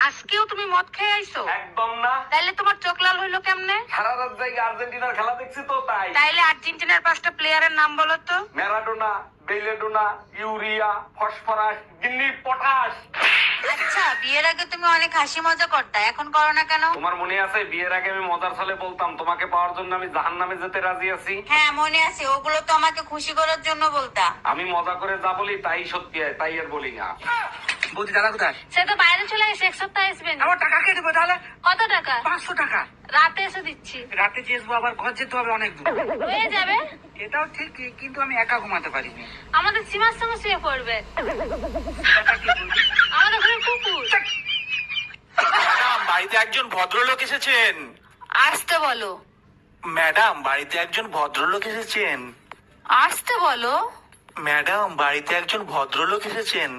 আজকেও তুমি মদ খেয়ে আইছো? একদম না। তাইলে তোমার চোখ লাল হইলো কেমনে? সারা রাত জায়গা আর্জেন্টিনার খেলা দেখছি তো তাই। তাইলে আর্জেন্টিনার 5টা প্লেয়ারের নাম বলো তো। ম্যারাডোনা, বেলেডোনা, ইউরিয়া, ফসফরাস, গিন্নি, পটাশ। আচ্ছা, বিয়ের আগে তুমি অনেক হাসি মজা করতা, এখন করো না কেন? তোমার মনে আছে বিয়ের আগে আমি মজার ছলে বলতাম তোমাকে পাওয়ার জন্য আমি জাহান্নামে যেতে রাজি আছি? হ্যাঁ মনে আছে, ওগুলো তো আমাকে খুশি করার জন্য বলতা। আমি মজা করে যা বলি তাই সত্যি হয়, তাই আর বলি না। বৌদি দাদা কোথায়? সে তো বাইরে চলে গেছে, এক সপ্তাহ আসবেন। আমার টাকা কে দেবো তাহলে? কত টাকা? 500 টাকা। রাতে এসে দিচ্ছি। রাতে যে আসবো আবার ঘর যেতে হবে অনেক দূর। হয়ে যাবে। এটাও ঠিক, কিন্তু আমি একা ঘুমাতে পারিনি। আমাদের সীমার সঙ্গে শুয়ে পড়বে। টাকা কি বলবি? আমাদের ঘরে কুকুর। ম্যাডাম বাড়িতে একজন ভদ্রলোক এসেছেন। আসতে বলো। ম্যাডাম বাড়িতে একজন ভদ্রলোক এসেছেন। আসতে বলো। ম্যাডাম বাড়িতে একজন ভদ্রলোক এসেছেন।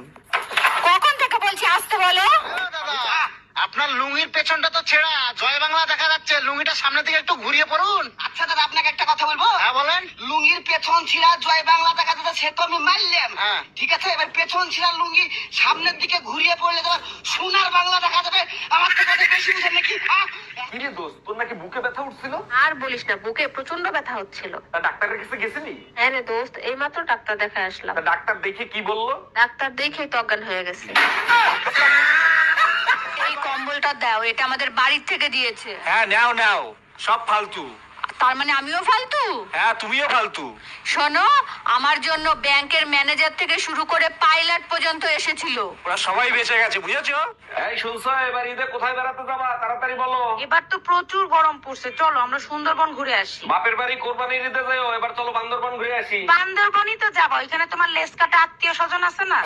কখন থেকে বলছি আসতে বলো? আপনার লুঙ্গির পেছনটা তো ছেঁড়া, জয় বাংলা দেখা যাচ্ছে। লুঙ্গিটা সামনের দিকে একটু ঘুরিয়ে পড়ুন। আচ্ছা দাদা, আপনাকে একটা কথা বলবো। হ্যাঁ বলেন। লুঙ্গির পেছন ছিঁড়া, জয় বাংলা দেখা যাচ্ছে, সে তো আমি মানলাম। হ্যাঁ ঠিক আছে, এবার পেছন ছিঁড়া লুঙ্গি সামনের দিকে ঘুরিয়ে পড়লে তো সোনার বাংলা দেখা যাবে। আমার থেকে অনেক বেশি বুঝেন নাকি? কিরে দোস্ত, তোর নাকি বুকে ব্যথা উঠছিল? আর বলিস না, বুকে প্রচন্ড ব্যথা হচ্ছিল। তা ডাক্তারের কাছে গেছিলি? হ্যাঁ রে দোস্ত, এইমাত্র ডাক্তার দেখায় আসলাম। তা ডাক্তার দেখে কি বললো? ডাক্তার দেখেই তো অজ্ঞান হয়ে গেছে। এই কম্বলটা দাও, এটা আমাদের বাড়ির থেকে দিয়েছে। হ্যাঁ নাও নাও, সব ফালতু। তার মানে আমিও ফালতু? হ্যাঁ তুমিও ফালতু। শোনো, আমার জন্য ব্যাংকের ম্যানেজার থেকে শুরু করে পাইলট পর্যন্ত এসেছিল। ওরা সবাই বেঁচে গেছে, বুঝেছো? এই শুনছো, এবার ঈদে কোথায় বেড়াতে যাবা তাড়াতাড়ি বলো। এবার তো প্রচুর গরম পড়ছে, চলো আমরা সুন্দরবন ঘুরে আসি। বাপের বাড়ি কোরবানির ঈদে যাও, এবার চলো বান্দরবান ঘুরে আসি। বান্দরবনই তো যাবো, এখানে তোমার লেস কাটা আত্মীয় স্বজন আছে না।